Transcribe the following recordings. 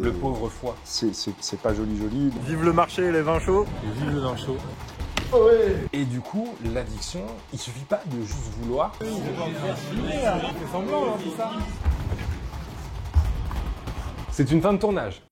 Le pauvre foie. C'est pas joli. Vive le marché, les vins chauds. Et vive le vin chaud. Ouais. Et du coup, l'addiction, il suffit pas de juste vouloir. C'est semblant, hein, tout ça. C'est une fin de tournage.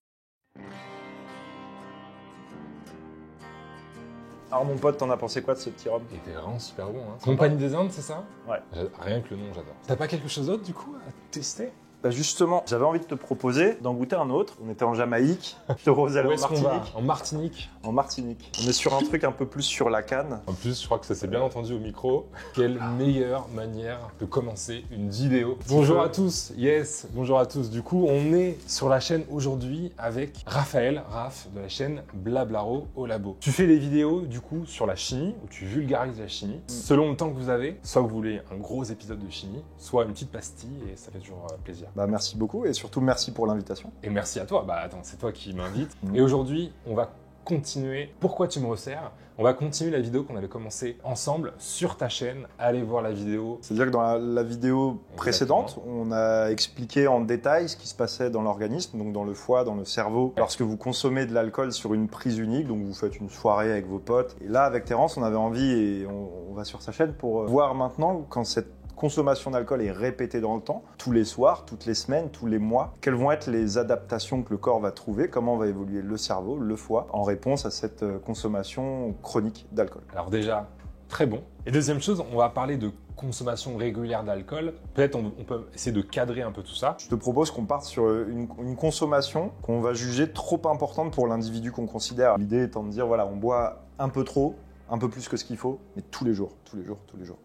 Alors mon pote, t'en as pensé quoi de ce petit rhum? Il était vraiment super bon. Hein. Compagnie des Indes, c'est ça? Ouais. Rien que le nom, j'adore. T'as pas quelque chose d'autre du coup à tester? Bah justement, j'avais envie de te proposer d'en goûter un autre. On était en Jamaïque, je te rose aller Où en est-ce qu'on va? Martinique. En Martinique. En Martinique. On est sur un truc un peu plus sur la canne. En plus, je crois que ça s'est bien entendu au micro. Quelle meilleure manière de commencer une vidéo. Bonjour à tous, yes, bonjour à tous. Du coup, on est sur la chaîne aujourd'hui avec Raphaël, Raph, de la chaîne Blablaro au labo. Tu fais des vidéos, du coup, sur la chimie, où tu vulgarises la chimie. Selon le temps que vous avez, soit vous voulez un gros épisode de chimie, soit une petite pastille, et ça fait toujours plaisir. Bah merci beaucoup et surtout merci pour l'invitation. Et merci à toi. Bah attends, c'est toi qui m'invites. Et aujourd'hui, on va continuer. Pourquoi tu me resserres? On va continuer la vidéo qu'on avait commencé ensemble sur ta chaîne. Allez voir la vidéo. C'est-à-dire que dans la vidéo précédente, on a expliqué en détail ce qui se passait dans l'organisme, donc dans le foie, dans le cerveau, lorsque vous consommez de l'alcool sur une prise unique, donc vous faites une soirée avec vos potes. Et là, avec Terence, on avait envie, et on va sur sa chaîne pour voir maintenant quand cette consommation d'alcool est répétée dans le temps, tous les soirs, toutes les semaines, tous les mois. Quelles vont être les adaptations que le corps va trouver, comment va évoluer le cerveau, le foie, en réponse à cette consommation chronique d'alcool. Alors déjà, très bon. Et deuxième chose, on va parler de consommation régulière d'alcool. Peut-être on peut essayer de cadrer un peu tout ça. Je te propose qu'on parte sur une consommation qu'on va juger trop importante pour l'individu qu'on considère. L'idée étant de dire, voilà, on boit un peu trop, un peu plus que ce qu'il faut, mais tous les jours.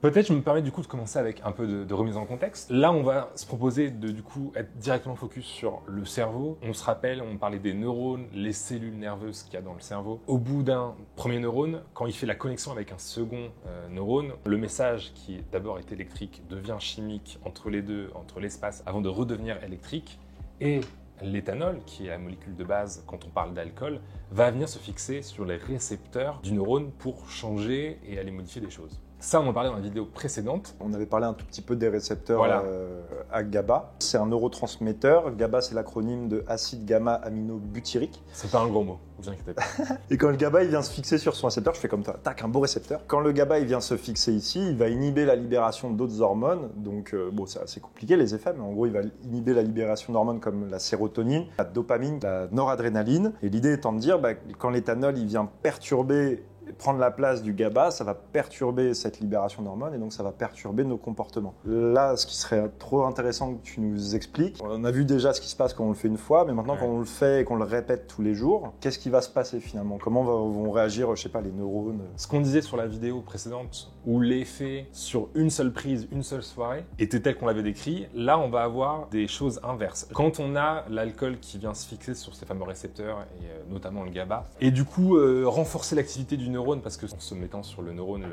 Peut-être je me permets du coup de commencer avec un peu de remise en contexte. Là, on va se proposer de du coup être directement focus sur le cerveau. On se rappelle, on parlait des neurones, les cellules nerveuses qu'il y a dans le cerveau. Au bout d'un premier neurone, quand il fait la connexion avec un second neurone, le message qui d'abord est électrique devient chimique entre les deux, entre l'espace, avant de redevenir électrique. Et l'éthanol, qui est la molécule de base quand on parle d'alcool, va venir se fixer sur les récepteurs du neurone pour changer et aller modifier des choses. Ça, on en parlait dans la vidéo précédente. On avait parlé un tout petit peu des récepteurs voilà. À GABA. C'est un neurotransmetteur. GABA, c'est l'acronyme de acide gamma-aminobutyrique. C'est pas un gros mot, vous inquiétez pas. Et quand le GABA il vient se fixer sur son récepteur, je fais comme ça, tac, un beau récepteur. Quand le GABA il vient se fixer ici, il va inhiber la libération d'autres hormones. Donc, bon, c'est assez compliqué les effets, mais en gros, il va inhiber la libération d'hormones comme la sérotonine, la dopamine, la noradrénaline. Et l'idée étant de dire, quand l'éthanol il vient perturber, prendre la place du GABA, ça va perturber cette libération d'hormones et donc ça va perturber nos comportements. Là, ce qui serait trop intéressant que tu nous expliques, on a vu déjà ce qui se passe quand on le fait une fois, mais maintenant quand on le fait et qu'on le répète tous les jours, qu'est-ce qui va se passer finalement? Comment vont réagir, je sais pas, les neurones? Ce qu'on disait sur la vidéo précédente, où l'effet sur une seule prise, une seule soirée, était tel qu'on l'avait décrit, là on va avoir des choses inverses. Quand on a l'alcool qui vient se fixer sur ces fameux récepteurs, et notamment le GABA, et du coup renforcer l'activité du neurone, parce que en se mettant sur le neurone,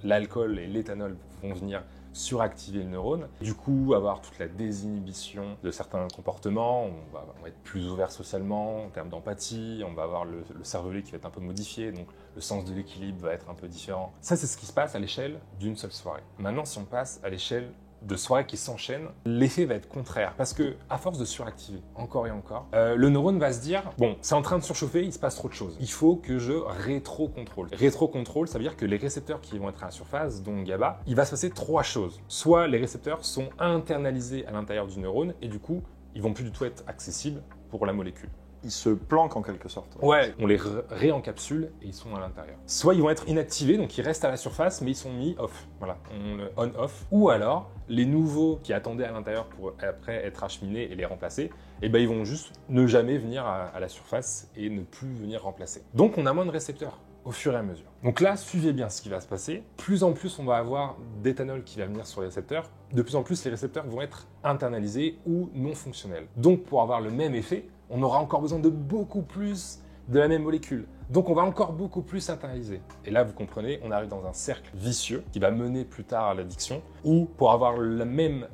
l'alcool et l'éthanol vont venir suractiver le neurone. Du coup, avoir toute la désinhibition de certains comportements, on va être plus ouvert socialement, en termes d'empathie, on va avoir le cervelet qui va être un peu modifié, donc le sens de l'équilibre va être un peu différent. Ça, c'est ce qui se passe à l'échelle d'une seule soirée. Maintenant, si on passe à l'échelle de soirées qui s'enchaînent, l'effet va être contraire parce que à force de suractiver encore et encore, le neurone va se dire bon, c'est en train de surchauffer, il se passe trop de choses. Il faut que je rétro-contrôle. Rétro-contrôle, ça veut dire que les récepteurs qui vont être à la surface, dont GABA, il va se passer trois choses. Soit les récepteurs sont internalisés à l'intérieur du neurone et du coup, ils vont plus du tout être accessibles pour la molécule. Ils se planquent en quelque sorte. Ouais, on les réencapsule et ils sont à l'intérieur. Soit ils vont être inactivés, donc ils restent à la surface, mais ils sont mis off. Voilà, on le on-off. Ou alors, les nouveaux qui attendaient à l'intérieur pour après être acheminés et les remplacer, eh ben, ils vont juste ne jamais venir à la surface et ne plus venir remplacer. Donc on a moins de récepteurs au fur et à mesure. Donc là, suivez bien ce qui va se passer. Plus en plus, on va avoir d'éthanol qui va venir sur les récepteurs. De plus en plus, les récepteurs vont être internalisés ou non fonctionnels. Donc pour avoir le même effet, on aura encore besoin de beaucoup plus de la même molécule. Donc on va encore beaucoup plus internaliser. Et là, vous comprenez, on arrive dans un cercle vicieux qui va mener plus tard à l'addiction, où pour avoir la même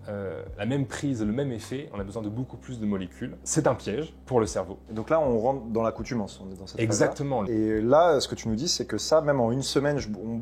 prise, le même effet, on a besoin de beaucoup plus de molécules. C'est un piège pour le cerveau. Et donc là, on rentre dans l'accoutumance, on est dans cette Exactement. phase-là. Et là, ce que tu nous dis, c'est que ça, même en une semaine,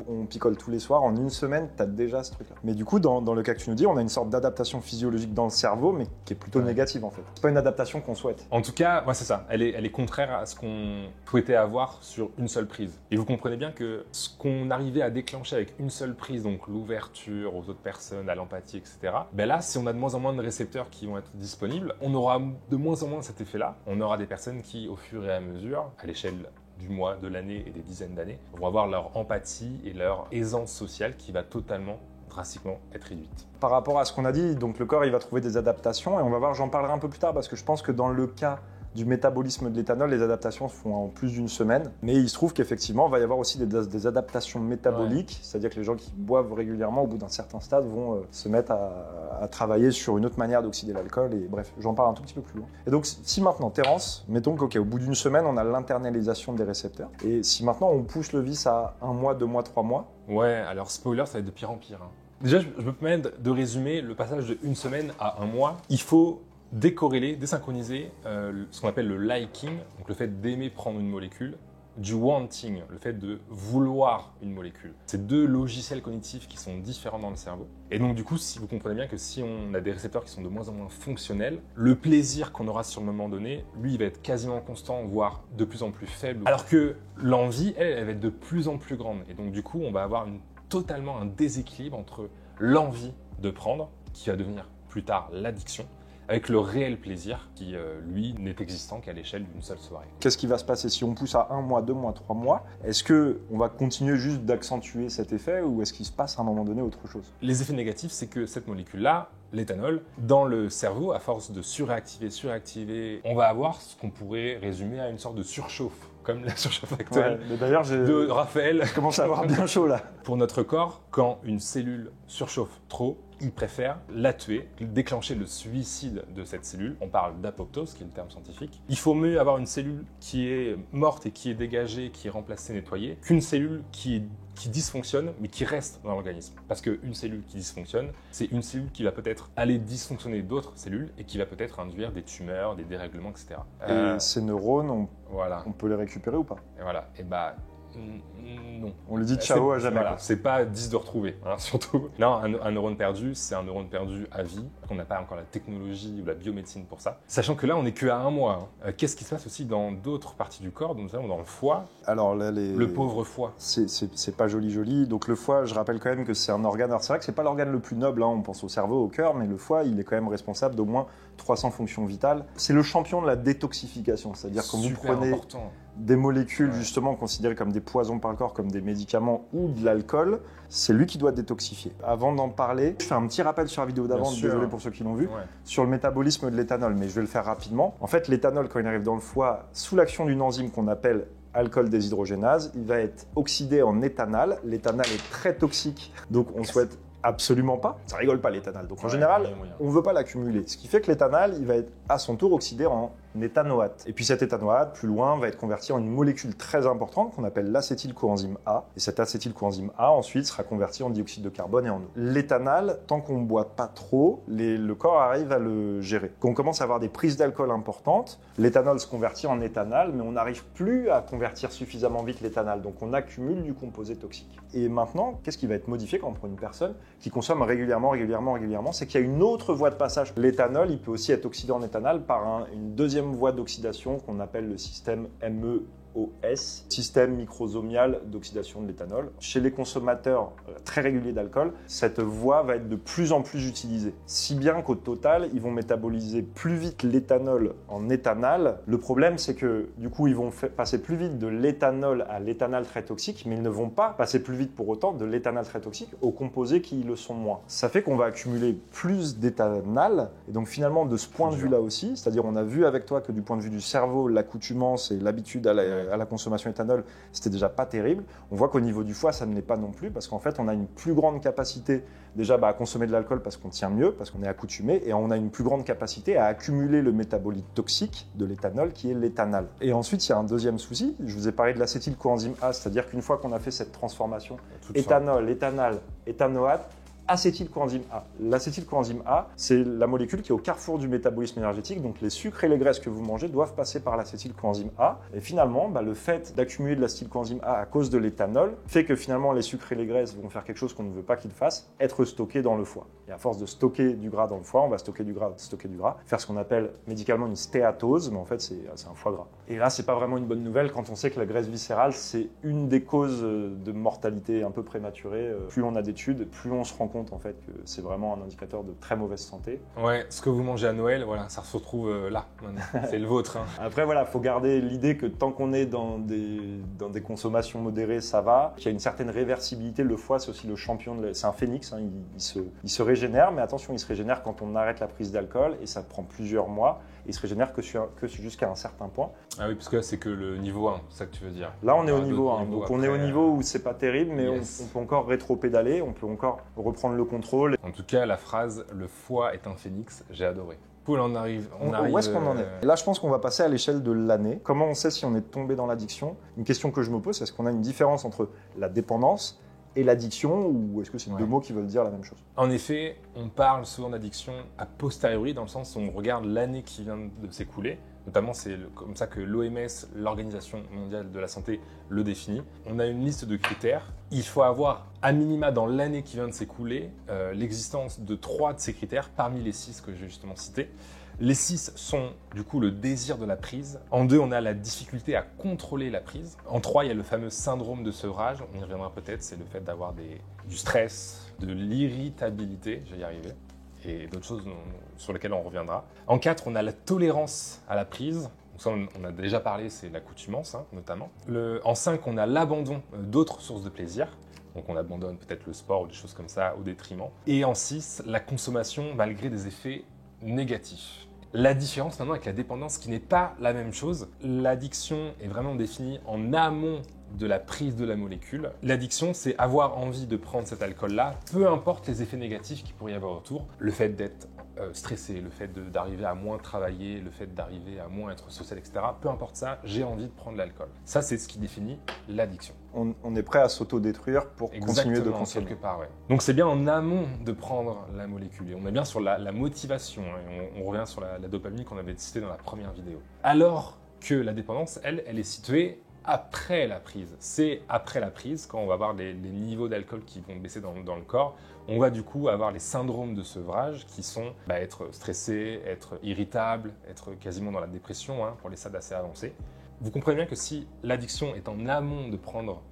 on picole tous les soirs, en une semaine, tu as déjà ce truc-là. Mais du coup, dans le cas que tu nous dis, on a une sorte d'adaptation physiologique dans le cerveau, mais qui est plutôt négative en fait. C'est pas une adaptation qu'on souhaite. En tout cas, ouais, c'est ça. Elle est contraire à ce qu'on souhaitait avoir sur une seule prise. Et vous comprenez bien que ce qu'on arrivait à déclencher avec une seule prise, donc l'ouverture aux autres personnes, à l'empathie, etc., ben là, si on a de moins en moins de récepteurs qui vont être disponibles, on aura de moins en moins cet effet-là. On aura des personnes qui, au fur et à mesure, à l'échelle du mois, de l'année et des dizaines d'années, vont avoir leur empathie et leur aisance sociale qui va totalement, drastiquement être réduite. Par rapport à ce qu'on a dit, donc le corps il va trouver des adaptations et on va voir, j'en parlerai un peu plus tard parce que je pense que dans le cas du métabolisme de l'éthanol, les adaptations se font en plus d'une semaine. Mais il se trouve qu'effectivement, il va y avoir aussi des adaptations métaboliques, c'est-à-dire que les gens qui boivent régulièrement, au bout d'un certain stade, vont se mettre à travailler sur une autre manière d'oxyder l'alcool. Et bref, j'en parle un tout petit peu plus loin. Et donc, si maintenant, Terence, mettons qu'au bout d'une semaine, on a l'internalisation des récepteurs. Et si maintenant, on pousse le vice à 1 mois, 2 mois, 3 mois. Ouais, alors spoiler, ça va être de pire en pire. Déjà, je me permets de résumer le passage de 1 semaine à 1 mois. Il faut décorréler, désynchroniser ce qu'on appelle le liking, donc le fait d'aimer prendre une molécule, du wanting, le fait de vouloir une molécule. C'est deux logiciels cognitifs qui sont différents dans le cerveau. Et donc du coup, si vous comprenez bien que si on a des récepteurs qui sont de moins en moins fonctionnels, le plaisir qu'on aura sur le moment donné, lui, il va être quasiment constant, voire de plus en plus faible. Alors que l'envie, elle va être de plus en plus grande. Et donc du coup, on va avoir totalement un déséquilibre entre l'envie de prendre, qui va devenir plus tard l'addiction, avec le réel plaisir qui, lui, n'est existant qu'à l'échelle d'une seule soirée. Qu'est-ce qui va se passer si on pousse à 1 mois, 2 mois, 3 mois? Est-ce qu'on va continuer juste d'accentuer cet effet ou est-ce qu'il se passe à un moment donné autre chose? Les effets négatifs, c'est que cette molécule-là, l'éthanol, dans le cerveau, à force de surréactiver, on va avoir ce qu'on pourrait résumer à une sorte de surchauffe, comme la surchauffe actuelle d'ailleurs, de Raphaël. Je commence à avoir bien chaud là. Pour notre corps, quand une cellule surchauffe trop, il préfère la tuer, déclencher le suicide de cette cellule. On parle d'apoptose, qui est le terme scientifique. Il faut mieux avoir une cellule qui est morte et qui est dégagée, qui est remplacée, nettoyée, qu'une cellule qui dysfonctionne, mais qui reste dans l'organisme. Parce qu'une cellule qui dysfonctionne, c'est une cellule qui va peut-être aller dysfonctionner d'autres cellules et qui va peut-être induire des tumeurs, des dérèglements, etc. Et ces neurones, voilà. On peut les récupérer ou pas? Et voilà. Et bah, non. On lui dit ciao à jamais. Voilà, c'est pas 10 de retrouver, hein, surtout. Non, un neurone perdu, c'est un neurone perdu à vie. On n'a pas encore la technologie ou la biomédecine pour ça. Sachant que là, on n'est qu'à 1 mois. Qu'est-ce qui se passe aussi dans d'autres parties du corps, notamment dans le foie? Alors là, le pauvre foie. C'est pas joli. Donc le foie, je rappelle quand même que c'est un organe. Alors c'est vrai que c'est pas l'organe le plus noble, hein. On pense au cerveau, au cœur, mais le foie, il est quand même responsable d'au moins 300 fonctions vitales. C'est le champion de la détoxification, c'est-à-dire quand vous prenez des molécules justement considérées comme des poisons par le corps, comme des médicaments ou de l'alcool, c'est lui qui doit détoxifier. Avant d'en parler, je fais un petit rappel sur la vidéo d'avant, désolé pour ceux qui l'ont vu, sur le métabolisme de l'éthanol, mais je vais le faire rapidement. En fait, l'éthanol, quand il arrive dans le foie, sous l'action d'une enzyme qu'on appelle alcool déshydrogénase, il va être oxydé en éthanal. L'éthanal est très toxique, donc on souhaite absolument pas. Ça rigole pas l'éthanal. Donc en général, on ne veut pas l'accumuler. Ce qui fait que l'éthanal, il va être à son tour oxydé en éthanoate. Et puis cet éthanoate, plus loin, va être converti en une molécule très importante qu'on appelle l'acétylcoenzyme A. Et cet acétylcoenzyme A, ensuite, sera converti en dioxyde de carbone et en eau. L'éthanal, tant qu'on ne boit pas trop, le corps arrive à le gérer. Quand on commence à avoir des prises d'alcool importantes, l'éthanol se convertit en éthanal, mais on n'arrive plus à convertir suffisamment vite l'éthanal. Donc on accumule du composé toxique. Et maintenant, qu'est-ce qui va être modifié quand on prend une personne qui consomme régulièrement, c'est qu'il y a une autre voie de passage. L'éthanol, il peut aussi être oxydé en éthanal par une deuxième voie d'oxydation qu'on appelle le système MEOS, système microsomial d'oxydation de l'éthanol. Chez les consommateurs très réguliers d'alcool, cette voie va être de plus en plus utilisée. Si bien qu'au total, ils vont métaboliser plus vite l'éthanol en éthanal. Le problème, c'est que du coup, ils vont passer plus vite de l'éthanol à l'éthanal très toxique, mais ils ne vont pas passer plus vite pour autant de l'éthanal très toxique aux composés qui le sont moins. Ça fait qu'on va accumuler plus d'éthanal, et donc finalement, de ce point de vue-là aussi, c'est-à-dire on a vu avec toi que du point de vue du cerveau, l'accoutumance et l'habitude à à la consommation éthanol, c'était déjà pas terrible. On voit qu'au niveau du foie, ça ne l'est pas non plus, parce qu'en fait, on a une plus grande capacité déjà à consommer de l'alcool parce qu'on tient mieux, parce qu'on est accoutumé, et on a une plus grande capacité à accumuler le métabolite toxique de l'éthanol, qui est l'éthanal. Et ensuite, il y a un deuxième souci. Je vous ai parlé de l'acétylcoenzyme A, c'est-à-dire qu'une fois qu'on a fait cette transformation éthanol, éthanal, éthanoate, acétylcoenzyme A. L'acétylcoenzyme A, c'est la molécule qui est au carrefour du métabolisme énergétique. Donc les sucres et les graisses que vous mangez doivent passer par l'acétylcoenzyme A. Et finalement, le fait d'accumuler de l'acétylcoenzyme A à cause de l'éthanol fait que finalement les sucres et les graisses vont faire quelque chose qu'on ne veut pas qu'ils fassent, être stockés dans le foie. Et à force de stocker du gras dans le foie, on va stocker du gras, faire ce qu'on appelle médicalement une stéatose, mais en fait c'est un foie gras. Et là, c'est pas vraiment une bonne nouvelle quand on sait que la graisse viscérale, c'est une des causes de mortalité un peu prématurée. Plus on a d'études, plus on se rend compte en fait que c'est vraiment un indicateur de très mauvaise santé. Ouais, ce que vous mangez à Noël, voilà, ça se retrouve là, maintenant. C'est le vôtre. Hein. Après voilà, faut garder l'idée que tant qu'on est dans des consommations modérées, ça va. Qu'il y a une certaine réversibilité. Le foie, c'est aussi le champion c'est un phénix, hein, il se régénère, mais attention, il se régénère quand on arrête la prise d'alcool et ça prend plusieurs mois. Et il se régénère que jusqu'à un certain point. Ah oui, parce que là, c'est que le niveau 1, c'est ça que tu veux dire. Là, on est au niveau 1. Donc, après, on est au niveau où c'est pas terrible, mais on peut encore rétro-pédaler, on peut encore reprendre le contrôle. En tout cas, la phrase « le foie est un phénix », j'ai adoré. Paul, on arrive. Où est-ce qu'on en est? Là, je pense qu'on va passer à l'échelle de l'année. Comment on sait si on est tombé dans l'addiction? Une question que je me pose, c'est est-ce qu'on a une différence entre la dépendance et l'addiction, ou est-ce que c'est deux mots qui veulent dire la même chose? En effet, on parle souvent d'addiction a posteriori, dans le sens où on regarde l'année qui vient de s'écouler. Notamment, c'est comme ça que l'OMS, l'Organisation mondiale de la santé, le définit. On a une liste de critères. Il faut avoir, à minima, dans l'année qui vient de s'écouler, l'existence de 3 de ces critères, parmi les 6 que j'ai justement cités. Les 6 sont du coup le désir de la prise. En 2, on a la difficulté à contrôler la prise. En 3, il y a le fameux syndrome de sevrage. On y reviendra peut-être, c'est le fait d'avoir du stress, de l'irritabilité, je vais y arriver, et d'autres choses sur lesquelles on reviendra. En 4, on a la tolérance à la prise. Donc ça, on a déjà parlé, c'est l'accoutumance notamment. En 5, on a l'abandon d'autres sources de plaisir. Donc on abandonne peut-être le sport ou des choses comme ça au détriment. Et en 6, la consommation malgré des effets négatifs. La différence maintenant avec la dépendance qui n'est pas la même chose. L'addiction est vraiment définie en amont de la prise de la molécule. L'addiction, c'est avoir envie de prendre cet alcool-là, peu importe les effets négatifs qu'il pourrait y avoir autour. Le fait d'être stressé, le fait d'arriver à moins travailler, le fait d'arriver à moins être social, etc. Peu importe ça, j'ai envie de prendre l'alcool. Ça, c'est ce qui définit l'addiction. On est prêt à s'autodétruire pour continuer de consommer. Quelque part, ouais. Donc c'est bien en amont de prendre la molécule. Et on est bien sur la motivation. Et on revient sur la dopamine qu'on avait citée dans la première vidéo. Alors que la dépendance, elle est située après la prise. C'est après la prise, quand on va avoir les niveaux d'alcool qui vont baisser dans le corps, on va du coup avoir les syndromes de sevrage qui sont être stressé, être irritable, être quasiment dans la dépression pour les stades assez avancés. Vous comprenez bien que si l'addiction est en amont de prendre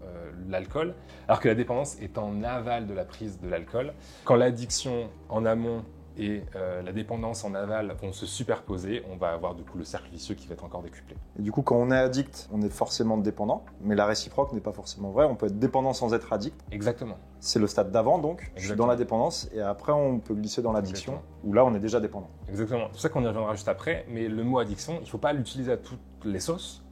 l'alcool, alors que la dépendance est en aval de la prise de l'alcool, quand l'addiction en amont et la dépendance en aval vont se superposer, on va avoir du coup le cercle vicieux qui va être encore décuplé. Et du coup, quand on est addict, on est forcément dépendant, mais la réciproque n'est pas forcément vraie. On peut être dépendant sans être addict. Exactement. C'est le stade d'avant, donc. Exactement. Je suis dans la dépendance, et après, on peut glisser dans l'addiction, où là, on est déjà dépendant. Exactement. C'est pour ça qu'on y reviendra juste après, mais le mot addiction, il ne faut pas l'utiliser à toutes les sauces.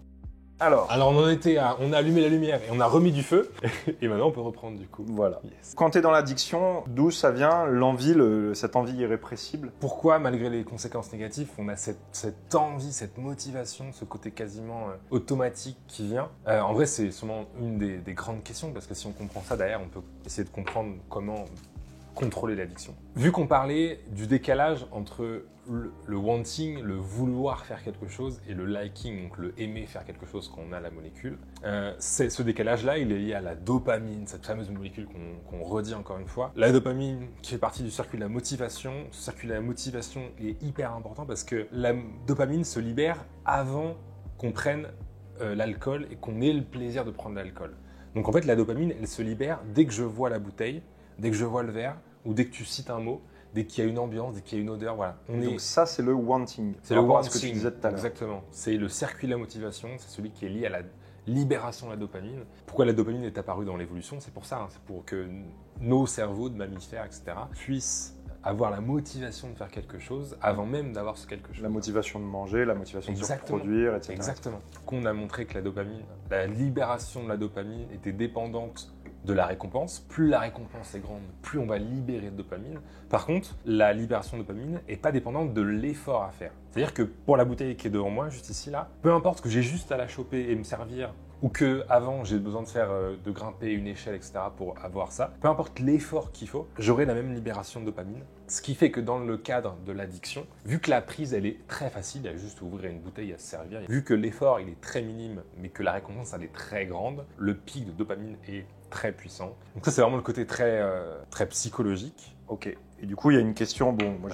Alors on en était on a allumé la lumière et on a remis du feu, et maintenant on peut reprendre du coup. Voilà. Yes. Quand tu es dans l'addiction, d'où ça vient l'envie, cette envie irrépressible? Pourquoi, malgré les conséquences négatives, on a cette envie, cette motivation, ce côté quasiment automatique qui vient? En vrai, c'est sûrement une des grandes questions, parce que si on comprend ça derrière, on peut essayer de comprendre comment contrôler l'addiction. Vu qu'on parlait du décalage entre le wanting, le vouloir faire quelque chose, et le liking, donc le aimer faire quelque chose quand on a la molécule, ce décalage-là, il est lié à la dopamine, cette fameuse molécule qu'on redit encore une fois. La dopamine qui fait partie du circuit de la motivation. Ce circuit de la motivation est hyper important parce que la dopamine se libère avant qu'on prenne l'alcool et qu'on ait le plaisir de prendre l'alcool. Donc en fait, la dopamine, elle se libère dès que je vois la bouteille, dès que je vois le verre, ou dès que tu cites un mot, dès qu'il y a une ambiance, dès qu'il y a une odeur, voilà. Donc ça, c'est le wanting. C'est le wanting, ce que tu disais tout à l'heure. Exactement. C'est le circuit de la motivation, c'est celui qui est lié à la libération de la dopamine. Pourquoi la dopamine est apparue dans l'évolution? C'est pour ça, c'est pour que nos cerveaux de mammifères, etc., puissent avoir la motivation de faire quelque chose avant même d'avoir ce quelque chose. La motivation de manger, la motivation de se Exactement. reproduire, etc. Exactement. Qu'on a montré que la dopamine, la libération de la dopamine était dépendante de la récompense. Plus la récompense est grande, plus on va libérer de dopamine. Par contre, la libération de dopamine n'est pas dépendante de l'effort à faire. C'est-à-dire que pour la bouteille qui est devant moi, juste ici, là, peu importe que j'ai juste à la choper et me servir, ou que avant j'ai besoin de grimper une échelle, etc. pour avoir ça, peu importe l'effort qu'il faut, j'aurai la même libération de dopamine. Ce qui fait que dans le cadre de l'addiction, vu que la prise elle est très facile, il y a juste à ouvrir une bouteille et à se servir, vu que l'effort il est très minime, mais que la récompense elle est très grande, le pic de dopamine est très puissant. Donc ça c'est vraiment le côté très psychologique. Ok. Et du coup, il y a une question. Bon, moi,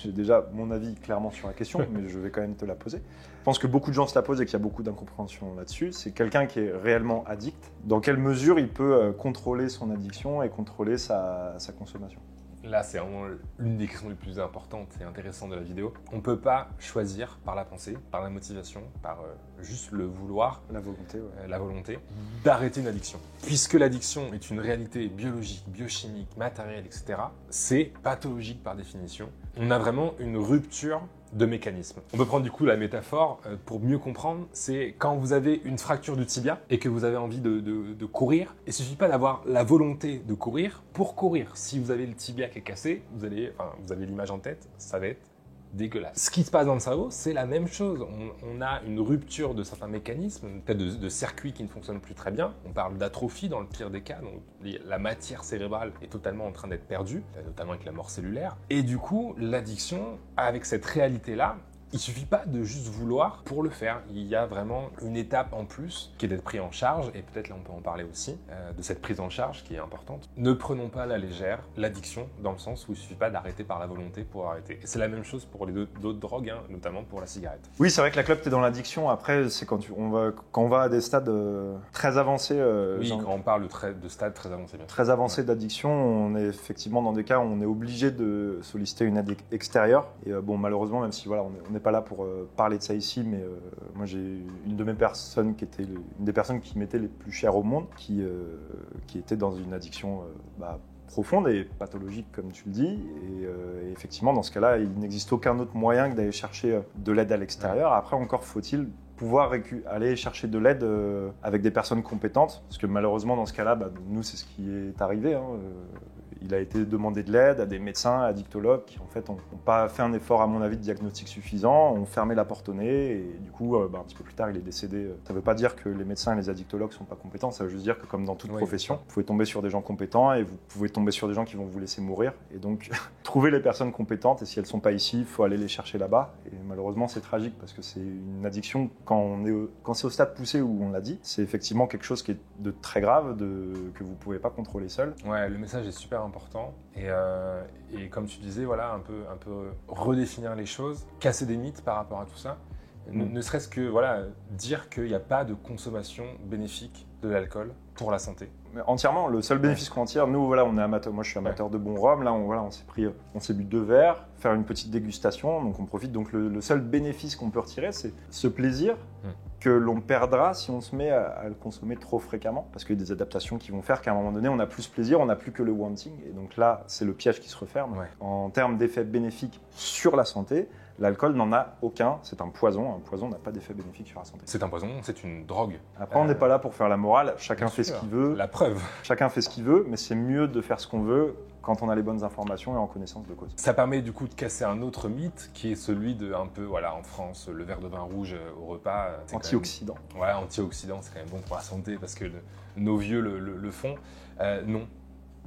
j'ai déjà mon avis clairement sur la question, mais je vais quand même te la poser. Je pense que beaucoup de gens se la posent et qu'il y a beaucoup d'incompréhension là-dessus. C'est quelqu'un qui est réellement addict. Dans quelle mesure il peut contrôler son addiction et contrôler sa consommation? Là, c'est vraiment une des questions les plus importantes et intéressantes de la vidéo. On ne peut pas choisir par la pensée, par la motivation, par juste le vouloir, La volonté, ouais. la volonté, d'arrêter une addiction. Puisque l'addiction est une réalité biologique, biochimique, matérielle, etc., c'est pathologique par définition. On a vraiment une rupture de mécanismes. On peut prendre du coup la métaphore pour mieux comprendre, c'est quand vous avez une fracture du tibia et que vous avez envie de courir, il ne suffit pas d'avoir la volonté de courir pour courir. Si vous avez le tibia qui est cassé, vous avez l'image en tête, ça va être dégueulasse. Ce qui se passe dans le cerveau, c'est la même chose. On a une rupture de certains mécanismes, peut-être de circuits qui ne fonctionnent plus très bien. On parle d'atrophie dans le pire des cas, donc la matière cérébrale est totalement en train d'être perdue, notamment avec la mort cellulaire. Et du coup, l'addiction, avec cette réalité-là, il ne suffit pas de juste vouloir pour le faire. Il y a vraiment une étape en plus qui est d'être pris en charge, et peut-être là on peut en parler aussi, de cette prise en charge qui est importante. Ne prenons pas à la légère l'addiction, dans le sens où il ne suffit pas d'arrêter par la volonté pour arrêter. Et c'est la même chose pour les d'autres drogues, hein, notamment pour la cigarette. Oui, c'est vrai que la clope, tu es dans l'addiction. Après, c'est quand on va à des stades très avancés. Oui, quand on parle de stades très avancés, bien sûr. Très avancé d'addiction, on est effectivement dans des cas où on est obligé de solliciter une aide extérieure. Et bon, malheureusement, même si voilà, on n'est pas là pour parler de ça ici, mais moi j'ai une de mes personnes qui était une des personnes qui m'étaient les plus chères au monde, qui était dans une addiction profonde et pathologique, comme tu le dis. Et effectivement, dans ce cas-là, il n'existe aucun autre moyen que d'aller chercher de l'aide à l'extérieur. Après, encore faut-il pouvoir aller chercher de l'aide avec des personnes compétentes, parce que malheureusement, dans ce cas-là, nous, c'est ce qui est arrivé. Il a été demandé de l'aide à des médecins, addictologues, qui en fait n'ont pas fait un effort, à mon avis, de diagnostic suffisant, ont fermé la porte au nez, et du coup, un petit peu plus tard, il est décédé. Ça ne veut pas dire que les médecins et les addictologues ne sont pas compétents, ça veut juste dire que comme dans toute profession, vous pouvez tomber sur des gens compétents, et vous pouvez tomber sur des gens qui vont vous laisser mourir, et donc trouver les personnes compétentes, et si elles ne sont pas ici, il faut aller les chercher là-bas, et malheureusement, c'est tragique, parce que c'est une addiction, quand c'est au stade poussé où on l'a dit, c'est effectivement quelque chose qui est de très grave, que vous ne pouvez pas contrôler seul. Ouais, le message est super important. Et comme tu disais, voilà, un peu redéfinir les choses, casser des mythes par rapport à tout ça. Ne serait-ce que dire qu'il n'y a pas de consommation bénéfique de l'alcool pour la santé. Mais entièrement, le seul bénéfice qu'on en tire, nous on est amateur, moi je suis amateur de bon rhum, là on s'est bu 2 verres, faire une petite dégustation, donc on profite. Donc le seul bénéfice qu'on peut retirer, c'est ce plaisir que l'on perdra si on se met à le consommer trop fréquemment, parce qu'il y a des adaptations qui vont faire qu'à un moment donné on n'a plus ce plaisir, on n'a plus que le wanting, et donc là c'est le piège qui se referme. En termes d'effets bénéfiques sur la santé, l'alcool n'en a aucun, c'est un poison n'a pas d'effet bénéfique sur la santé. C'est un poison, c'est une drogue. Après on n'est pas là pour faire la morale, chacun fait ce qu'il veut. La preuve. Chacun fait ce qu'il veut, mais c'est mieux de faire ce qu'on veut quand on a les bonnes informations et en connaissance de cause. Ça permet du coup de casser un autre mythe qui est celui de en France, le verre de vin rouge au repas. Antioxydant. Ouais, antioxydant, c'est quand même bon pour la santé parce que nos vieux le font. Non.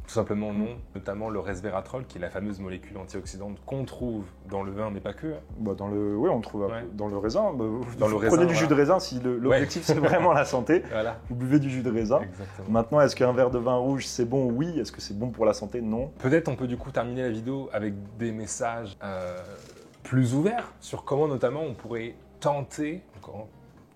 Tout simplement non, notamment le resveratrol, qui est la fameuse molécule antioxydante qu'on trouve dans le vin, mais pas que. On trouve dans le raisin. Dans le raisin, prenez du jus de raisin si l'objectif c'est vraiment la santé. Vous buvez du jus de raisin. Exactement. Maintenant, est-ce qu'un verre de vin rouge c'est bon? Oui. Est-ce que c'est bon pour la santé? Non. Peut-être on peut du coup terminer la vidéo avec des messages plus ouverts sur comment notamment on pourrait tenter,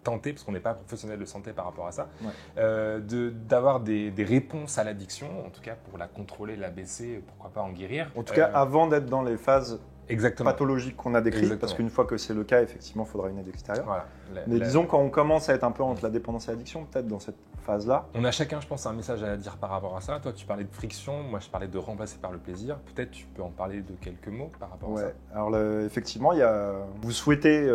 parce qu'on n'est pas professionnel de santé par rapport à ça, d'avoir des réponses à l'addiction, en tout cas pour la contrôler, la baisser, pourquoi pas en guérir. En tout cas, avant d'être dans les phases pathologiques qu'on a décrites, parce qu'une fois que c'est le cas, effectivement, il faudra une aide extérieure. Voilà. Mais disons, quand on commence à être un peu entre la dépendance et l'addiction, peut-être dans cette phase-là. On a chacun, je pense, un message à dire par rapport à ça. Toi, tu parlais de friction, moi, je parlais de remplacer par le plaisir. Peut-être tu peux en parler de quelques mots par rapport à ça. Alors effectivement, vous souhaitez,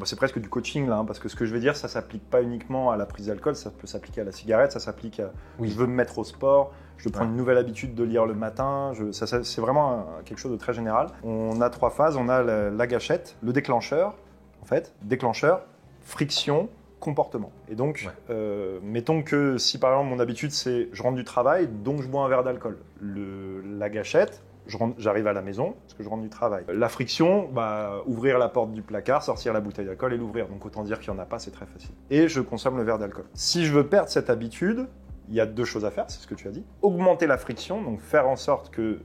c'est presque du coaching là, hein, parce que ce que je vais dire, ça s'applique pas uniquement à la prise d'alcool, ça peut s'appliquer à la cigarette, ça s'applique à je veux me mettre au sport, je veux prendre une nouvelle habitude de lire le matin, c'est vraiment quelque chose de très général. On a 3 phases, on a la gâchette, le déclencheur, en fait, déclencheur, friction, comportement. Et donc, mettons que si par exemple mon habitude c'est je rentre du travail, donc je bois un verre d'alcool. La gâchette, j'arrive à la maison parce que je rentre du travail. La friction, ouvrir la porte du placard, sortir la bouteille d'alcool et l'ouvrir. Donc autant dire qu'il n'y en a pas, c'est très facile. Et je consomme le verre d'alcool. Si je veux perdre cette habitude, il y a 2 choses à faire, c'est ce que tu as dit. Augmenter la friction, donc faire en sorte que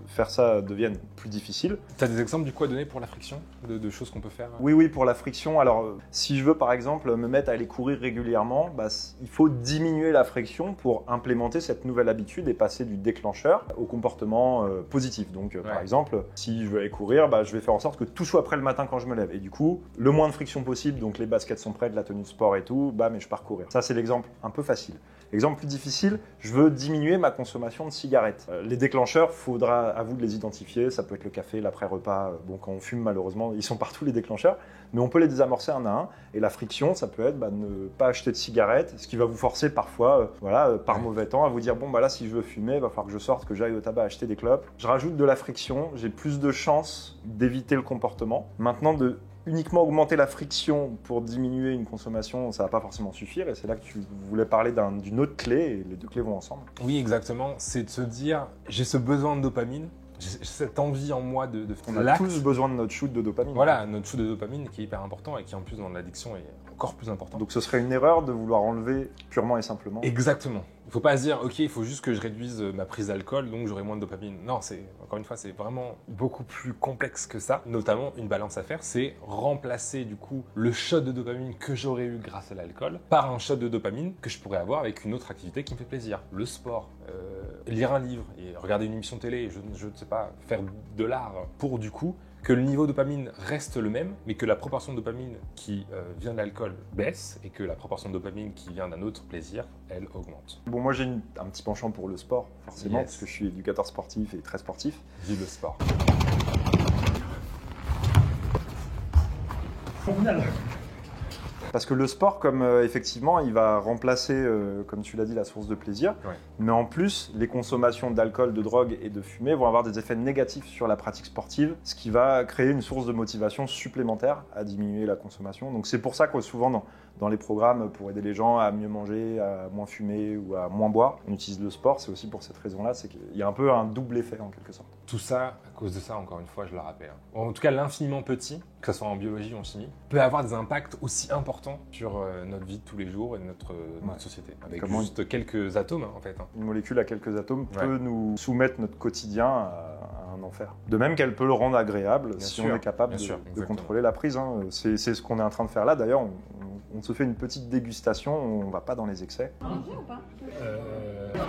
faire ça devienne plus difficile. Tu as des exemples du coup à donner pour la friction, de choses qu'on peut faire? Oui, pour la friction. Alors, si je veux par exemple me mettre à aller courir régulièrement, il faut diminuer la friction pour implémenter cette nouvelle habitude et passer du déclencheur au comportement positif. Donc, par exemple, si je veux aller courir, je vais faire en sorte que tout soit prêt le matin quand je me lève. Et du coup, le moins de friction possible, donc les baskets sont prêtes, la tenue de sport et tout, mais je pars courir. Ça, c'est l'exemple un peu facile. Exemple plus difficile, je veux diminuer ma consommation de cigarettes. Les déclencheurs, faudra à vous de les identifier. Ça peut être le café, l'après-repas. Quand on fume, malheureusement, ils sont partout les déclencheurs. Mais on peut les désamorcer un à un. Et la friction, ça peut être ne pas acheter de cigarettes, ce qui va vous forcer parfois, par mauvais temps, à vous dire là, si je veux fumer, il va falloir que je sorte, que j'aille au tabac acheter des clopes. Je rajoute de la friction. J'ai plus de chances d'éviter le comportement. Maintenant, uniquement augmenter la friction pour diminuer une consommation, ça ne va pas forcément suffire. Et c'est là que tu voulais parler d'une autre clé, et les 2 clés vont ensemble. Oui, exactement. C'est de se dire, j'ai ce besoin de dopamine, j'ai cette envie en moi de On a tous besoin de notre shoot de dopamine. Voilà, notre shoot de dopamine qui est hyper important et qui en plus dans l'addiction est encore plus important. Donc ce serait une erreur de vouloir enlever purement et simplement. Exactement. Il ne faut pas se dire, ok, il faut juste que je réduise ma prise d'alcool, donc j'aurai moins de dopamine. Non, encore une fois, c'est vraiment beaucoup plus complexe que ça. Notamment, une balance à faire, c'est remplacer du coup le shot de dopamine que j'aurais eu grâce à l'alcool par un shot de dopamine que je pourrais avoir avec une autre activité qui me fait plaisir. Le sport, lire un livre et regarder une émission télé, je ne sais pas, faire de l'art pour du coup que le niveau de dopamine reste le même, mais que la proportion de dopamine qui vient de l'alcool baisse et que la proportion de dopamine qui vient d'un autre plaisir, elle, augmente. Bon, moi j'ai un petit penchant pour le sport, forcément, parce que je suis éducateur sportif et très sportif. Vive le sport. Parce que le sport, comme effectivement, il va remplacer, comme tu l'as dit, la source de plaisir. Ouais. Mais en plus, les consommations d'alcool, de drogue et de fumée vont avoir des effets négatifs sur la pratique sportive, ce qui va créer une source de motivation supplémentaire à diminuer la consommation. Donc c'est pour ça que souvent dans les programmes pour aider les gens à mieux manger, à moins fumer ou à moins boire, on utilise le sport. C'est aussi pour cette raison-là, c'est qu'il y a un peu un double effet en quelque sorte. Tout ça, à cause de ça, encore une fois, je le rappelle. En tout cas, l'infiniment petit, que ce soit en biologie ou en chimie, peut avoir des impacts aussi importants sur notre vie de tous les jours et notre société. Avec juste quelques atomes, en fait. Une molécule à quelques atomes peut nous soumettre notre quotidien à un enfer. De même qu'elle peut le rendre agréable on est capable de contrôler la prise. Hein. C'est ce qu'on est en train de faire là. D'ailleurs, on se fait une petite dégustation, on ne va pas dans les excès. Ou pas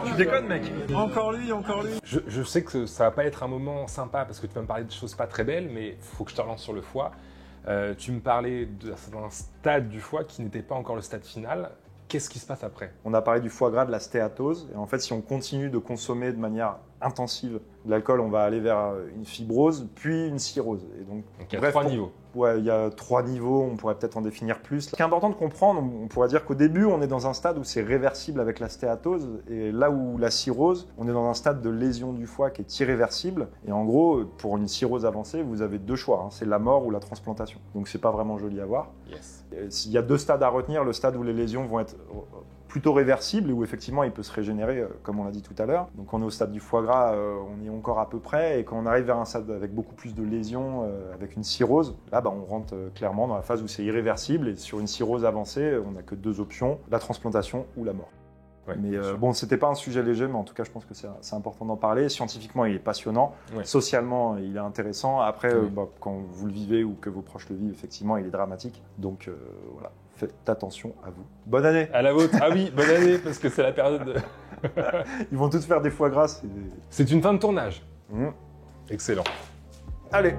Tu déconnes, mec. Encore lui. Je sais que ça va pas être un moment sympa parce que tu vas me parler de choses pas très belles, mais il faut que je te relance sur le foie. Tu me parlais d'un stade du foie qui n'était pas encore le stade final. Qu'est-ce qui se passe après? On a parlé du foie gras, de la stéatose. Et en fait, si on continue de consommer de manière intensive de l'alcool, on va aller vers une fibrose, puis une cirrhose. Et donc il y a 3 niveaux. Ouais, il y a 3 niveaux, on pourrait peut-être en définir plus. Ce qui est important de comprendre, on pourrait dire qu'au début, on est dans un stade où c'est réversible avec la stéatose, et là où la cirrhose, on est dans un stade de lésion du foie qui est irréversible. Et en gros, pour une cirrhose avancée, vous avez 2 choix, hein, c'est la mort ou la transplantation. Donc c'est pas vraiment joli à voir. Yes. Il y a 2 stades à retenir, le stade où les lésions vont être plutôt réversible et où effectivement il peut se régénérer, comme on l'a dit tout à l'heure. Donc on est au stade du foie gras, on y est encore à peu près, et quand on arrive vers un stade avec beaucoup plus de lésions, avec une cirrhose, là on rentre clairement dans la phase où c'est irréversible, et sur une cirrhose avancée, on n'a que 2 options, la transplantation ou la mort. Ouais, mais bon, c'était pas un sujet léger, mais en tout cas je pense que c'est important d'en parler. Scientifiquement il est passionnant, socialement il est intéressant, après quand vous le vivez ou que vos proches le vivent, effectivement il est dramatique, donc voilà. Faites attention à vous. Bonne année. À la vôtre. Ah oui, bonne année, parce que c'est la période de... Ils vont tous faire des foie gras. C'est une fin de tournage. Excellent. Allez.